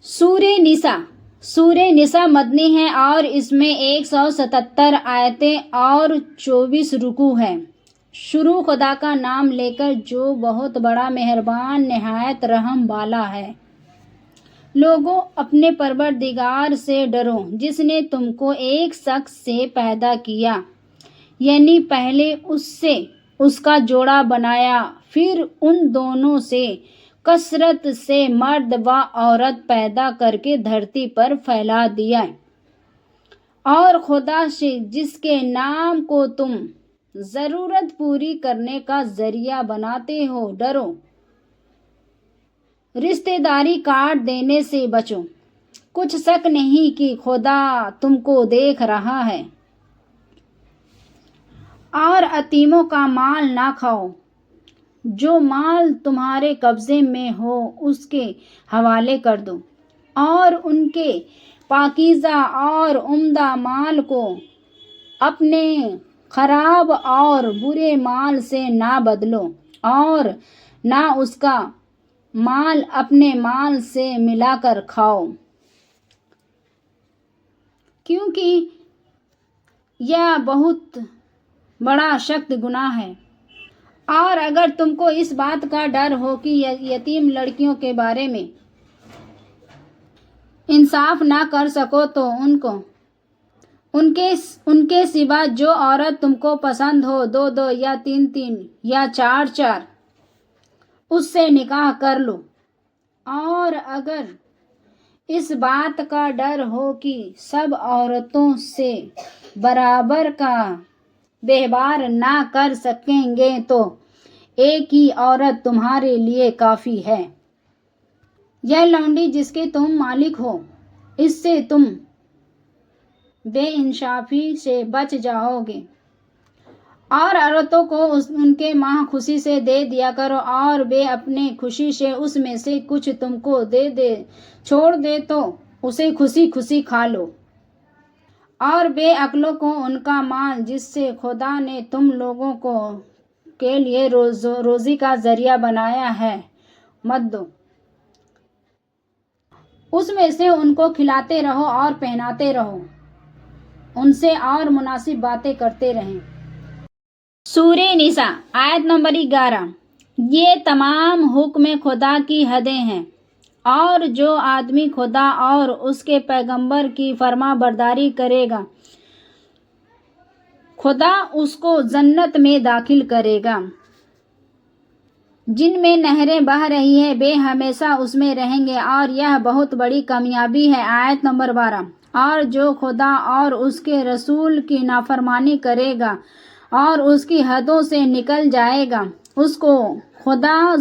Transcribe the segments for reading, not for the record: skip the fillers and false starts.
سورہ نساء مدنی ہے اور اس میں 177 آیتیں اور 24 رکوع ہیں۔ شروع خدا کا نام لے کر جو بہت بڑا مہربان نہایت رحم والا ہے۔ لوگوں اپنے پروردگار سے ڈرو جس نے تم کو ایک شخص سے پیدا کیا، یعنی پہلے اس کا جوڑا بنایا، پھر ان دونوں سے کثرت سے مرد و عورت پیدا کر کے دھرتی پر پھیلا دیا، اور خدا سے جس کے نام کو تم ضرورت پوری کرنے کا ذریعہ بناتے ہو ڈرو۔ رشتہ داری کاٹ دینے سے بچو، کچھ شک نہیں کہ خدا تم کو دیکھ رہا ہے۔ اور یتیموں کا مال نہ کھاؤ، جو مال تمہارے قبضے میں ہو اس کے حوالے کر دو، اور ان کے پاکیزہ اور عمدہ مال کو اپنے خراب اور برے مال سے نہ بدلو، اور نہ اس کا مال اپنے مال سے ملا کر کھاؤ، کیونکہ یہ بہت بڑا سخت گناہ ہے۔ اور اگر تم کو اس بات کا ڈر ہو کہ یتیم لڑکیوں کے بارے میں انصاف نہ کر سکو تو ان کے سوا جو عورت تم کو پسند ہو 2 یا 3 یا 4 اس سے نکاح کر لو۔ اور اگر اس بات کا ڈر ہو کہ سب عورتوں سے برابر کا ویوہار نہ کر سکیں گے تو ایک ہی عورت تمہارے لیے کافی ہے۔ یہ لونڈی جس کے تم مالک ہو، اس سے تم بے انصافی سے بچ جاؤ گے۔ اور عورتوں کو ان کے ماہ خوشی سے دے دیا کرو، اور وہ اپنے خوشی سے اس میں سے کچھ تم کو چھوڑ دے تو اسے خوشی خوشی کھا لو۔ اور بے عقلوں کو ان کا مال جس سے خدا نے تم لوگوں کے لیے روزی کا ذریعہ بنایا ہے مت دو۔ اس میں سے ان کو کھلاتے رہو اور پہناتے رہو، ان سے اور مناسب باتیں کرتے رہیں۔ سورہ نساء آیت نمبر 11۔ یہ تمام حکم خدا کی حدیں ہیں، اور جو آدمی خدا اور اس کے پیغمبر کی فرما برداری کرے گا خدا اس کو جنت میں داخل کرے گا جن میں نہریں بہہ رہی ہیں، وہ ہمیشہ اس میں رہیں گے، اور یہ بہت بڑی کامیابی ہے۔ آیت نمبر 12۔ اور جو خدا اور اس کے رسول کی نافرمانی کرے گا اور اس کی حدوں سے نکل جائے گا، اس کو خدا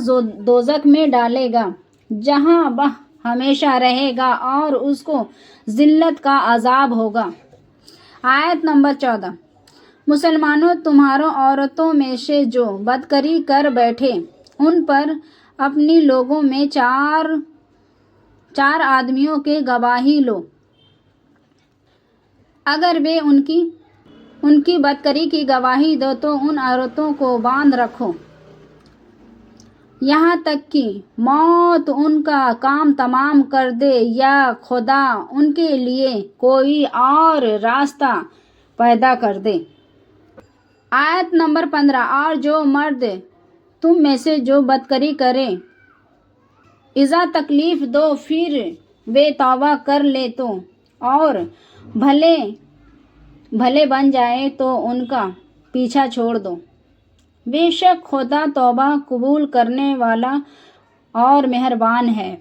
دوزخ میں ڈالے گا جہاں وہ ہمیشہ رہے گا، اور اس کو ذلت کا عذاب ہوگا۔ آیت نمبر 14۔ مسلمانوں، تمہاروں عورتوں میں سے جو بدکاری کر بیٹھے ان پر اپنی لوگوں میں 4 آدمیوں کی گواہی لو۔ اگر وہ ان کی بدکاری کی گواہی دو تو ان عورتوں کو باندھ رکھو یہاں تک کہ موت ان کا کام تمام کر دے یا خدا ان کے لیے کوئی اور راستہ پیدا کر دے۔ آیت نمبر 15۔ اور جو مرد تم میں سے جو بدکاری کرے اذا تکلیف دو، پھر وہ توبہ کر لے تو اور بھلے بن جائے تو ان کا پیچھا چھوڑ دو۔ بے شک خدا توبہ قبول کرنے والا اور مہربان ہے۔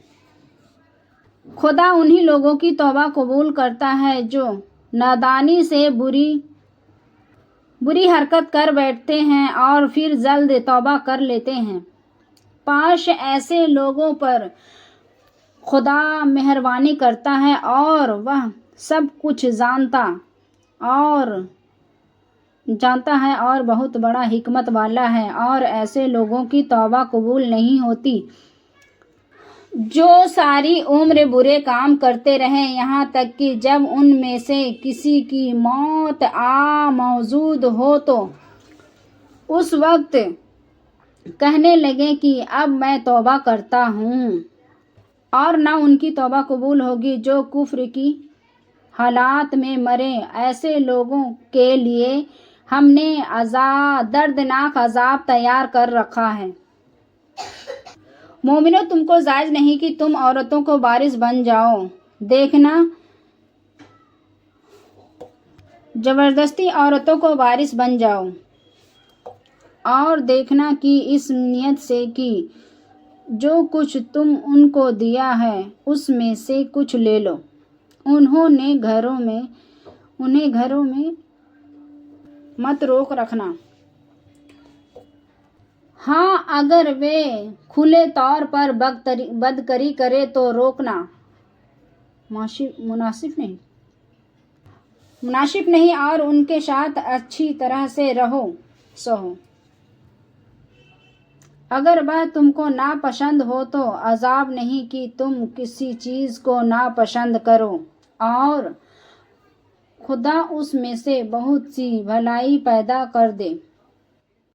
خدا انہی لوگوں کی توبہ قبول کرتا ہے جو نادانی سے بری حرکت کر بیٹھتے ہیں اور پھر جلد توبہ کر لیتے ہیں۔ کاش ایسے لوگوں پر خدا مہربانی کرتا ہے اور وہ سب کچھ جانتا ہے اور بہت بڑا حکمت والا ہے۔ اور ایسے لوگوں کی توبہ قبول نہیں ہوتی جو ساری عمر برے کام کرتے رہیں، یہاں تک کہ جب ان میں سے کسی کی موت موجود ہو تو اس وقت کہنے لگیں کہ اب میں توبہ کرتا ہوں۔ اور نہ ان کی توبہ قبول ہوگی جو کفر کی حالات میں مرے۔ ایسے لوگوں کے لیے ہم نے دردناک عذاب تیار کر رکھا ہے۔ مومنو، تم کو جائز نہیں کہ تم عورتوں کو وارث بن جاؤ۔ دیکھنا زبردستی عورتوں کو وارث بن جاؤ، اور دیکھنا کہ اس نیت سے کہ جو کچھ تم ان کو دیا ہے اس میں سے کچھ لے لو۔ انہیں گھروں میں مت روک رکھنا۔ ہاں، اگر وہ کھلے طور پر بدکاری کرے تو روکنا مناسب نہیں، اور ان کے ساتھ اچھی طرح سے سہو۔ اگر وہ تم کو ناپسند ہو تو عذاب نہیں کہ تم کسی چیز کو ناپسند کرو، اور خدا اس میں سے بہت سی بھلائی پیدا کر دے۔